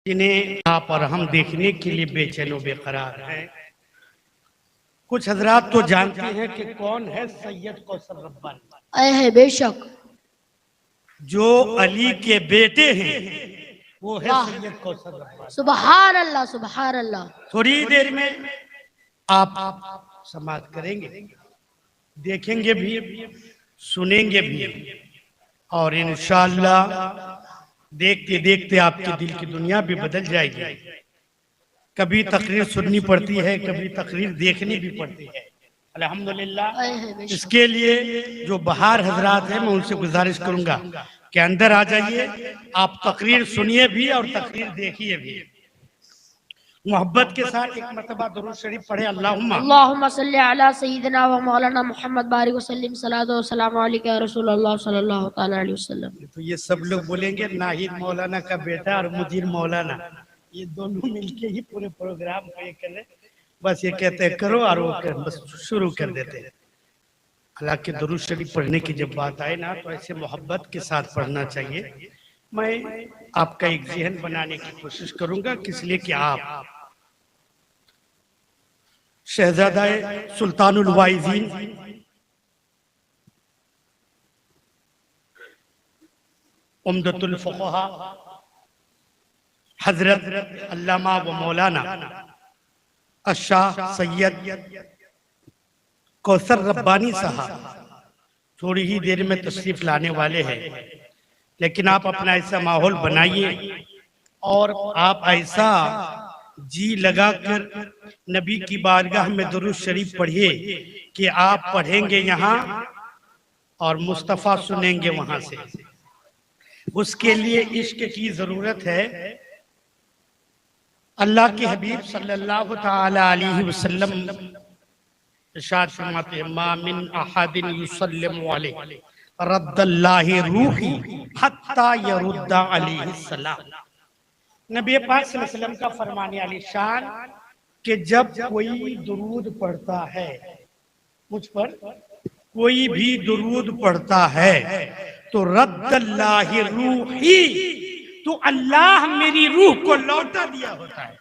जिन्हें आप और हम देखने के लिए बेचैन व बेकरार हैं। कुछ हजरात तो जानते हैं कि कौन है सैयद कौसर रब्बानी। है बेशक जो अली के बेटे हैं वो है सैयद कौसर रब्बानी। सुबहान अल्लाह सुबहान अल्लाह। थोड़ी देर में आप समाप्त करेंगे, देखेंगे भी, सुनेंगे भी, और इंशाअल्लाह देखते देखते आपके दिल की दुनिया भी बदल जाएगी। कभी तकरीर सुननी पड़ती है, कभी तकरीर देखनी भी पड़ती है। अल्हम्दुलिल्लाह। इसके लिए जो बाहर हजरात हैं मैं उनसे गुजारिश करूंगा कि अंदर आ जाइए, आप तकरीर सुनिए भी और तकरीर देखिए भी। मोहब्बत के साथ एक मरतबा दुरूद शरीफ पढ़े। अल्लाहुम्मा सल्ली अला सय्यिदिना व मौलाना मुहम्मद बारिक वसल्लम सलातो व सलाम अलैका रसूलुल्लाह सल्लल्लाहु तआला अलैहि वसल्लम। तो ये सब लोग बोलेंगे नाहिद मौलाना का बेटा और मुदीर मौलाना, ये दोनों मिलके ही पूरे प्रोग्राम को ये कर रहे। बस ये कहते हैं करो और वो बस शुरू कर देते हैं। हालांकि दुरूद शरीफ पढ़ने की जब बात आए ना तो ऐसे मोहब्बत के साथ पढ़ना चाहिए। मैं आपका एक ज़हन बनाने की कोशिश करूंगा, किस लिए कि आप शहजादा सुल्तानुल वाइज़ीन उम्दतुल फुक़हा हजरत अल्लामा व मौलाना अशाह सैयद कौसर रब्बानी साहब थोड़ी ही देर में तशरीफ लाने वाले हैं। लेकिन आप अपना ऐसा माहौल बनाइए और आप ऐसा जी लगाकर नबी की बारगाह में दुरूद शरीफ पढ़िए कि आप पढ़ेंगे यहाँ और मुस्तफ़ा सुनेंगे वहां से। उसके लिए इश्क की जरूरत है। अल्लाह के हबीब सल्लल्लाहु ताला अलैहि वसल्लम इरशाद फरमाते हैं, मा मिन अहदिन युसल्लिमु अलैहि रद्दल्लाहि रूही हत्ता यरुद्दा अलैहि सलाम। नबी पाक सल्लल्लाहु अलैहि वसल्लम का फरमाने वाली शान कि जब कोई दुरूद पढ़ता है, मुझ पर कोई भी दुरूद पढ़ता है तो रद्दल्लाहि रूही, तो अल्लाह मेरी रूह को लौटा दिया होता है।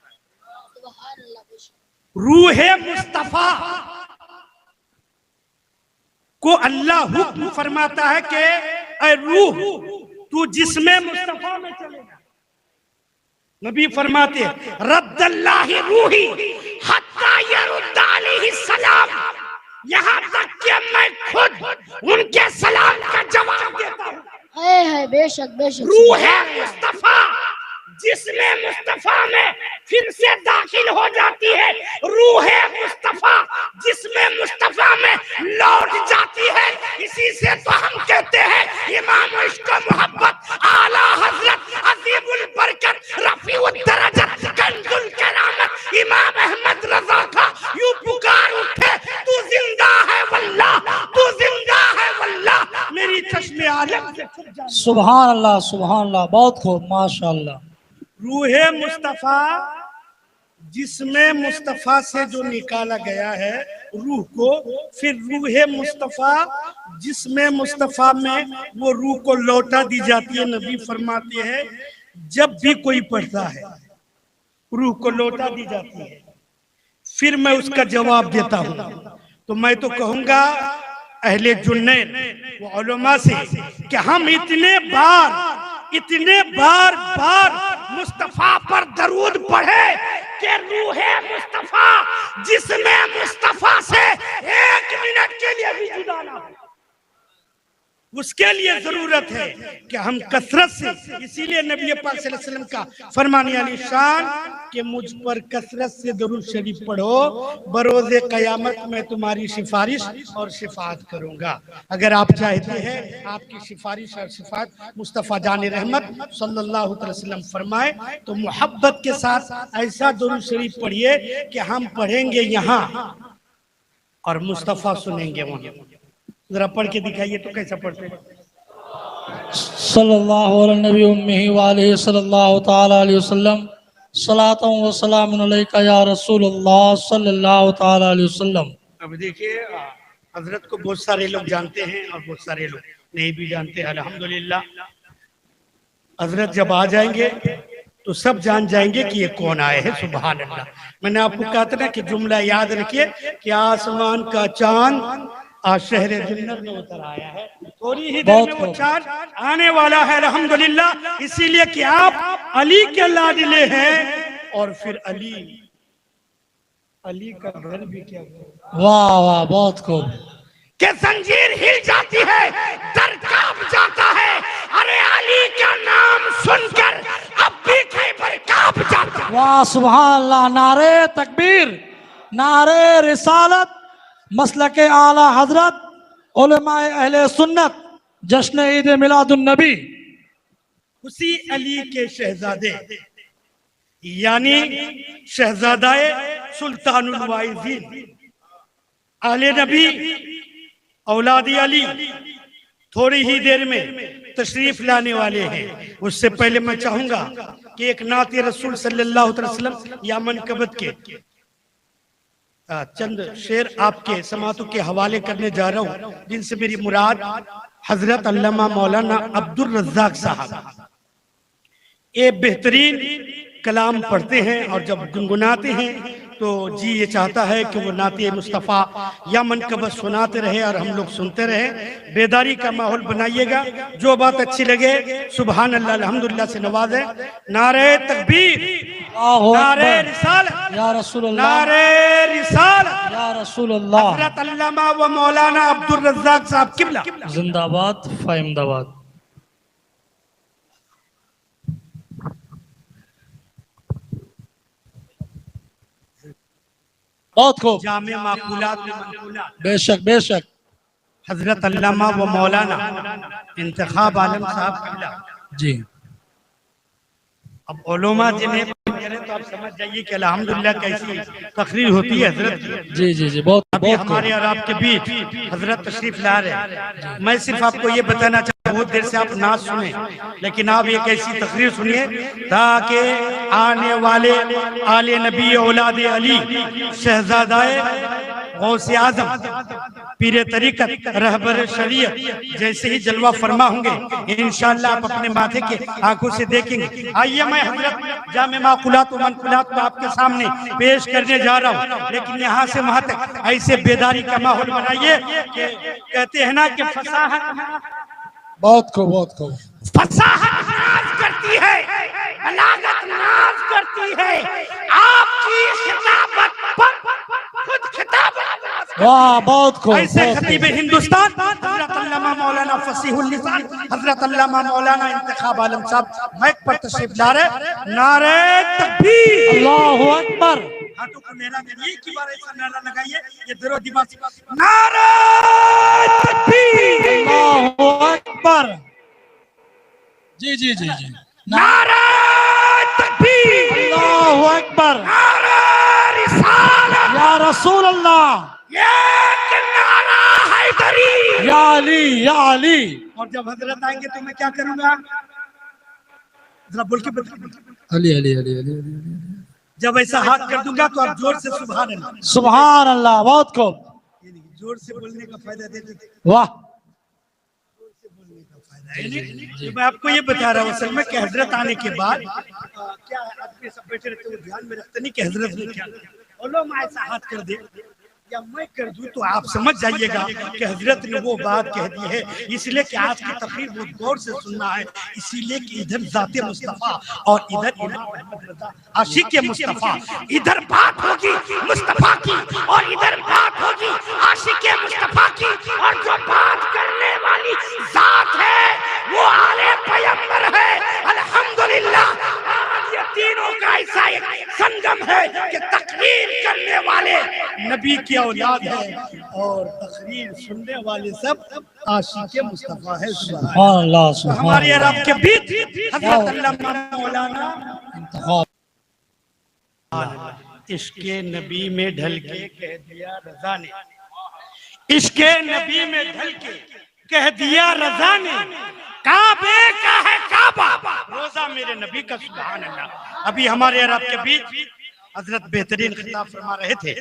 रूह मुस्तफा को अल्लाह हुक्म फरमाता है कि ऐ रूह तू जिस्मे मुस्तफा में चलेगा। नबी फरमाते रद्दल्लाहि रूही हत्ता यरुद्दा अलैहि सलाम, यहाँ तक कि मैं खुद उनके सलाम का जवाब देता हूँ। है बेशक बेशक। रूह मुस्तफा जिसमें मुस्तफा में फिर से दाखिल हो जाती है, रूह मुस्तफा जिसमें मुस्तफा में लौट जाती है। इसी से तो हम कहते हैं इमाम इश्क मोहब्बत आला हजरत अजीबुल बरकत रफीउद दरजत कंजुल करामत इमाम अहमद रजा का यूं पुकार उठे, तू जिंदा है वल्लाह, तू जिंदा है वल्लाह, मेरी चश्मे आलम से छुप जा। सुभान अल्लाह, बहुत खूब, माशाअल्लाह। रूहे मुस्तफा जिसमें मुस्तफा से जो निकाला गया है रूह को, फिर रूहे मुस्तफा जिसमें मुस्तफा में वो रूह को लौटा दी जाती है। नबी फरमाते हैं जब भी कोई पढ़ता है रूह को लौटा दी जाती है। फिर मैं उसका जवाब देता हूँ तो मैं तो कहूंगा अहले जुन्नैन व उलमा से कि हम इतने बार मुस्तफा पर दरूद पढ़े कि रूहे मुस्तफा जिसमें मुस्तफा से एक मिनट के लिए भी जुदा ना हो। उसके लिए जरूरत है कि हम कसरत से, इसीलिए नबी पाक सल्लल्लाहु अलैहि वसल्लम का फरमाने वाली शान कि मुझ पर कसरत से दुरूद शरीफ पढ़ो, बरोज़े क़यामत में तुम्हारी सिफारिश और शिफात करूंगा। अगर आप चाहते हैं आपकी सिफारिश और शिफात मुस्तफ़ा जान रहमत सल्लल्लाहु अलैहि वसल्लम फरमाए तो मोहब्बत के साथ ऐसा दुरूद शरीफ पढ़िए कि हम पढ़ेंगे यहाँ और मुस्तफ़ा सुनेंगे वहाँ। जरा पढ़ के दिखाइए तो कैसा पढ़ते हैं। सल्लल्लाहु अलैहि नबी उम्मी व अलैहि सल्लल्लाहु ताला अलैहि वसल्लम सलातु व सलामुन अलैका या रसूलुल्लाह सल्लल्लाहु ताला अलैहि वसल्लम। अब देखिए हजरत को बहुत सारे लोग जानते हैं और बहुत सारे लोग नहीं भी जानते हैं। अल्हम्दुलिल्लाह हजरत जब आ जाएंगे तो सब जान जाएंगे कि ये कौन आए हैं। सुभान अल्लाह। मैंने आपको कहा था ना कि जुमला याद रखिए कि आसमान का चांद आज शहर जन्नत में उतर आया है, थोड़ी ही देर में वो चांद आने वाला है अल्हम्दुलिल्लाह। इसीलिए कि आप अली के लाडले हैं और फिर अली का घर भी क्या, वाह वाह, बहुत खूब। कि जंजीर हिल जाती है, दर कांप जाता है, अरे अली का नाम सुनकर अब भी खैबर कांप जाता है। वाह सुभान अल्लाह। नारे तकबीर, नारे रिसालत, मसलके आला हजरत, उलमाए अहले सुन्नत, जश्न ईद मिलादुन नबी। उसी अली के शहजादे यानी शहजादाए सुल्तानुल वाइजीन आले नबी औलादी अली थोड़ी ही देर में तशरीफ लाने वाले हैं। उससे पहले मैं चाहूंगा कि एक नाते रसूल सल्लल्लाहु अलैहि वसल्लम या मनकबत के चंद शेर आपके समातों के हवाले करने जा रहा हूं, जिनसे मेरी मुराद हजरत अल्लामा मौलाना अब्दुल रज़्ज़ाक साहब। ये बेहतरीन कलाम पढ़ते हैं और जब गुनगुनाते हैं तो जी ये चाहता है कि वो नाते मुस्तफ़ा या मनकबत सुनाते रहे और हम लोग सुनते रहे। बेदारी का माहौल बनाइएगा, जो बात अच्छी लगे सुभान अल्लाह अल्हम्दुलिल्लाह से नवाजे। नारे तकबीर, नारे रिसालत या रसूल अल्लाह, नारे रिसालत या रसूल अल्लाह। हज़रत अल्लामा व मौलाना अब्दुल रज़्ज़ाक साहब किबला जिंदाबाद फ़ाहिमदाबाद। बहुत खूब। जामे माकूलात में मनकूलात बेशक बेशक। हजरत अल्लामा व मौलाना इंतखाब आलम साहब किबला। जी अब उलमा जिन्हें करें तो आप समझ जाइए कि अल्हम्दुलिल्लाह कैसी तकरीर होती है हजरत की। जी जी जी, बहुत अभी बहुत हमारे और आपके बीच हजरत तशरीफ ला रहे हैं। मैं सिर्फ आपको ये बताना चाहता हूँ, बहुत देर से आप नाच सुने, लेकिन आप एक ऐसी तकरीर सुनिए ताकि आने वाले आले नबी औलाद अली शहजादाए गौसे आजम पीरे तरीकत रहबर शरीयत जैसे ही जलवा फरमा होंगे इंशाअल्लाह आप अपने माथे के आंखों से देखेंगे। आइए मैं हजरत जामे माकुलात व मनकुलात को आपके सामने पेश करने जा रहा हूँ, लेकिन यहाँ से वहां तक ऐसे बेदारी का माहौल बनाइए कि कहते हैं ना कि फसाहत बहुत खूब, बहुत खूब। फसाहत नाज करती है, बलागत नाज करती है, आपकी खिताबत पर खुद खिताबत। वाह बहुत खूब। ऐसे खतीब हिंदुस्तान हजरत अल्लामा मौलाना फसीहुल लिसान हजरत अल्लामा मौलाना इंतखाब आलम साहब माइक पर तशरीफ ला रहे। नारे तकबीर, अल्लाहु अकबर। हाथों को लहरा दीजिए, एक ही बार ऐसा नारा लगाइए ये दिलो दिमाग से। नारे तकबीर, अल्लाहु अकबर। जी जी जी जी। नारे तकबीर, अल्लाहु अकबर। नारे रिसालत, या रसूल अल्लाह, ये नारा हैदरी, या अली, या अली। और जब हजरत आएंगे तो मैं क्या करूंगा जरा बोल के बताइए। अली अली अली अली अली। जब ऐसा हाथ कर दूंगा तो आप जोर से सुभान अल्लाह। सुभान अल्लाह, बहुत खूब। जोर से बोलने का फायदा देते थे। वाह। तो मैं आपको ये बता रहा हूँ असल में कि हजरत आने के बाद क्या आदमी सब बैठे रहते हैं, ध्यान में रखते नहीं कि हजरत ने क्या उलमा ऐसा हाथ कर दे या मैं कर दूं तो आप समझ जाइएगा कि हजरत ने वो बात कह दी है। इसलिए कि आज की तकरीर बहुत गौर से सुनना है, इसीलिए कि इधर जाते मुस्तफा और इधर आशिक मुस्तफा, इधर बात होगी मुस्तफा की और इधर बात होगी आशिक मुस्तफा की, और जो बात करने वाली जात है वो आले पैगंबर है। अल्हम्दुलिल्लाह ये तीनों का ऐसा एक संगम है कि तकरीर करने वाले नबी की औलाद है और तकरीर सुनने वाले सब आशिक मुस्तफा है। सुभान अल्लाह, सुभान हमारे अल्लाह। अरब के बीच हजरत अल्लामा मौलाना इंतखाब। इश्के नबी में ढल के कह दिया रजा ने, इश्के नबी में ढल के कह दिया रजा ने, काबे का है काबा रोजा मेरे नबी का। सुभान अल्लाह। अभी हमारे अरब के बीच हजरत बेहतरीन खिताब फरमा रहे थे।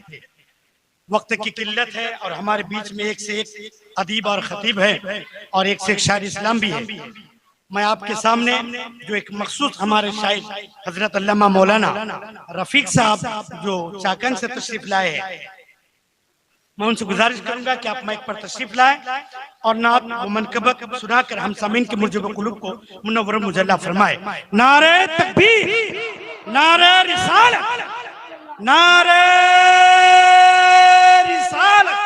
वक्त की किल्लत है और हमारे बीच में एक से एक अदीब और खतीब है और एक से एक शायर इस्लाम भी है। मैं आपके सामने जो एक मखसूस हमारे शायर हजरत अल्लामा मौलाना रफीक साहब जो चाकन से तशरीफ लाए हैं, मैं उनसे गुजारिश करूंगा कि आप माइक पर तशरीफ लाएं और नात व मनकबत सुनाकर हम सामीन के मुर्जब कुलूब को मुनव्वर मुजल्ला फरमाए। नारे तकबीर, नारे रिसालत, नारे रिसालत।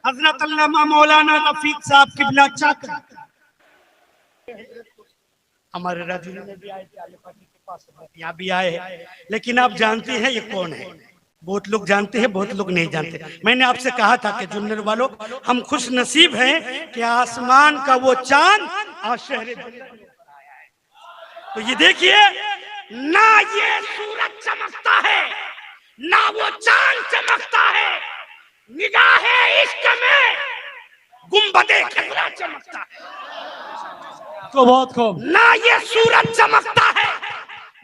हजरत अल्लामा मौलाना रफीक साहब किबला चाकन हमारे राजू में भी आए थे, आले पार्टी के पास यहाँ भी आए हैं, लेकिन आप जानते हैं ये कौन है? बहुत लोग जानते हैं, बहुत लोग नहीं जानते। मैंने आपसे कहा था कि जुन्नर वालों, हम खुश नसीब हैं कि आसमान का वो चांद आज शहर तो ये देखिए ना, ये सूरज चमकता है ना वो चांद चमकता है, निगाहे इश्क में गुंबदे खजरा चमकता है। को बहुत खूब। ना ये सूरज चमकता है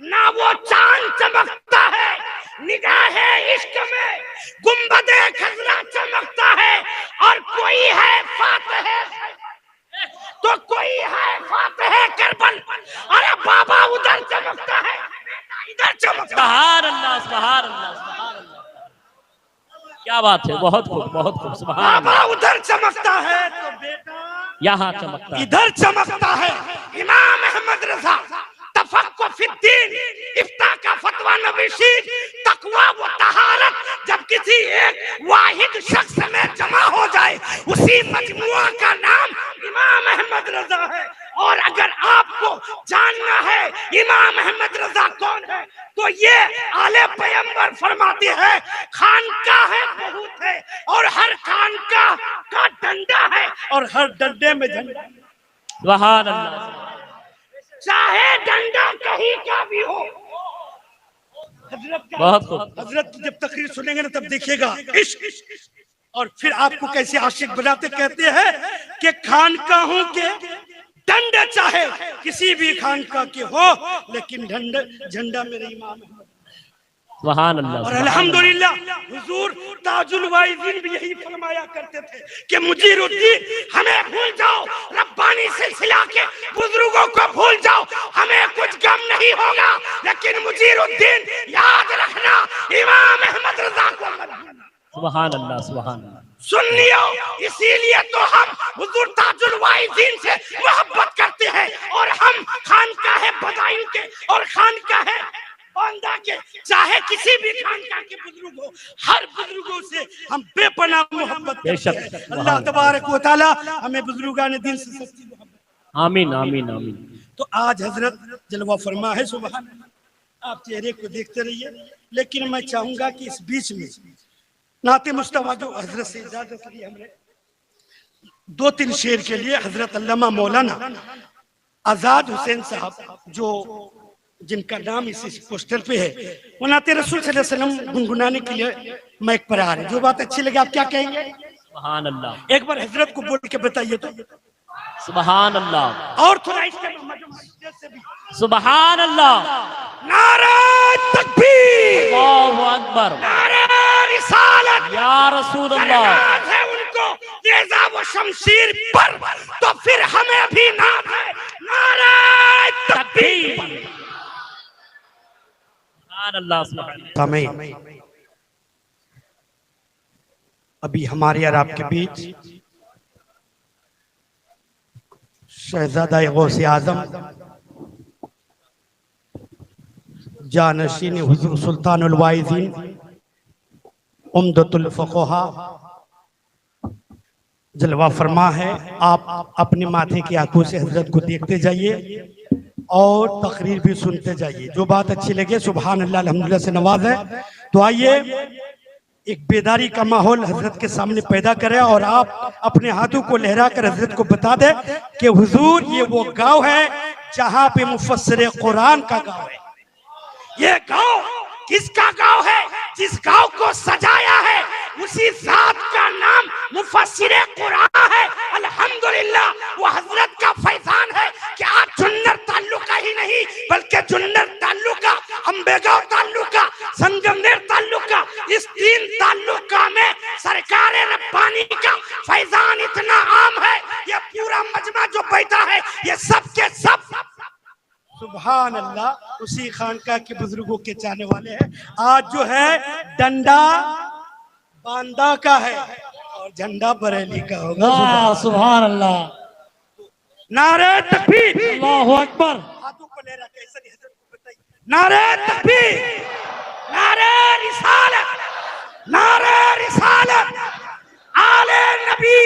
ना वो चांद चमकता है, निगाहे इश्क में गुंबदे खजरा चमकता है। और कोई है फातिह तो कोई है फातिह करबल, अरे बाबा उधर चमकता है इधर चमकता है। सुभान अल्लाह, सुभान अल्लाह, सुभान अल्लाह, क्या बात है, बहुत खूब, बहुत खूब। सुभान बाबा अल्लाह, उधर चमकता है तो बेटा यहाँ चमकता है। इधर चमकता है। इमाम अहमद रजा तफक्कुह फिद्दीन, इफ्ता का फतवा नवीसी, तकवा व तहारत जब किसी एक वाहिद शख्स में जमा हो जाए, उसी मजमुआ का नाम इमाम अहमद रजा है। और अगर आपको जानना है इमाम अहमद रजा कौन है, तो ये आले पैगंबर फरमाते हैं, खानकाह है बहुत है और हर खानकाह का डंडा है और हर डंडे में झंडा। सुभान अल्लाह, चाहे डंडा कहीं का भी हो। बहुत खूब। हजरत जब तकरीर सुनेंगे ना तब देखिएगा इश्क, और फिर आपको कैसे आशिक बनाते। कहते हैं कि खानकाहों के डंडे चाहे किसी भी खानका के हो, लेकिन झंडा मेरे इमाम है। सुभान अल्लाह, और अल्हम्दुलिल्लाह हुजूर ताजुल वाइज़ीन भी यही फरमाया करते थे कि मुजीरुद्दीन हमें भूल जाओ, रब्बानी सिलसिला के बुजुर्गों को भूल जाओ, हमें कुछ गम नहीं होगा, लेकिन मुजीरुद्दीन याद रखना इमाम अहमद रजा को मत भूलना। सुभान अल्लाह, सुभान अल्लाह। सुन्नियों, इसीलिए तो हम हुजूर ताजुल वाइज़ीन से मोहब्बत करते हैं और हम खानकाह बदायूं के और खानकाह बांदा के, चाहे किसी भी खानका के बुजुर्ग हो, हर बुजुर्गों से हम बेपनाह मोहब्बत करते हैं। अल्लाह तबारक व तआला हमें बुजुर्गान दिन से सच्ची मोहब्बत। आमीन, आमीन, आमीन। तो आज हजरत जलवा फरमा है। सुभान अल्लाह। आप चेहरे को देखते रहिए, लेकिन मैं चाहूंगा कि इस बीच में नाते मुस्तफा जो हजरत से इजाजत ली हमने 2-3 शेर के लिए हजरत अल्लामा मौलाना आजाद हुसैन साहब जो जिनका नाम इस पोस्टर पे है, वो नाते रसूल सल्लल्लाहु अलैहि वसल्लम गुनगुनाने के लिए माइक पर आ रहे हैं। जो बात अच्छी लगे आप क्या कहेंगे? सुभान अल्लाह, एक बार हजरत को बोल के बताइए तो। सुभान अल्लाह, और थोड़ा इससे भी। सुभान अल्लाह, नारे तकबीर, अल्लाहु अकबर, नारे रिसालत, या रसूल अल्लाह। है उनको नेज़ा व शमशीर पर, तो फिर हमें भी नाम है नारे तकबीर। सुभान अल्लाह, सुभान अल्लाह। अभी हमारे और आपके बीच शहजादा गौसे आजम जानशीन हुजूर सुल्तानुल वाइज़ीन उम्दतुल फुक़हा जलवा फरमा है। आप अपने माथे की आंखों से हजरत को देखते जाइए और तकरीर भी सुनते जाइए। जो बात अच्छी लगे सुभान अल्लाह अल्हम्दुलिल्लाह से नवाज है। तो आइए एक बेदारी का माहौल हजरत के सामने पैदा करें और आप अपने हाथों को लहरा कर हजरत को बता दें कि हुजूर ये वो गांव है जहां पे मुफस्सिर कुरान का गांव है। ये गांव किसका गांव है? जिस गांव को सजाया है उसी जात का नाम मुफस्सिर कुरान है। अल्हम्दुलिल्लाह वो हजरत का फैजान है कि आज जुन्नर ताल्लुका ही नहीं बल्कि जुन्नर ताल्लुका, अंबेगांव ताल्लुका, संगमनेर ताल्लुका, इस तीन ताल्लुका में सरकार रब्बानी का फैजान इतना आम है, ये पूरा मजमा जो बैठा है ये सब के सब सुभान अल्लाह उसी खानका के बुजुर्गों के चाहने वाले हैं। आज जो है डंडा बांदा का है और झंडा बरेली का होगा। वाह सुभान अल्लाह, नारे तकबीर, अल्लाहु अकबर। हाथों को ले रहा कैसे नहीं हजरत को बताइए। नारे तकबीर, नारे रिसालत, नारे रिसालत, आले नबी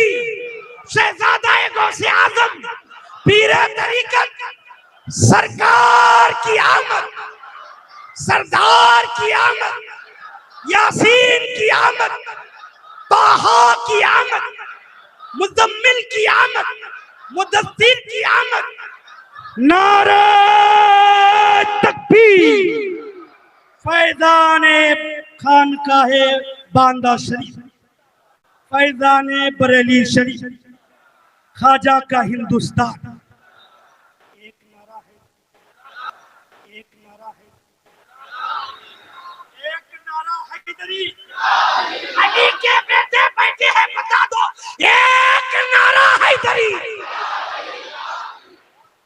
शहजादा गौसे आजम पीर तरीकत सरकार की आमद, सरदार की आमद, यासीन की आमद, ताहा की आमद, मुजम्मिल की आमद, मुदस्सिर की आमद। नारे तकबीर। फैजाने खानकाहे बांदा शरीफ, फैजाने बरेली शरीफ, ख्वाजा का हिंदुस्तान। एक नारा है, एक नारा है, एक नारा हैदरी। अली के बेटे बैठे हैं बता दो, एक नारा हैदरी।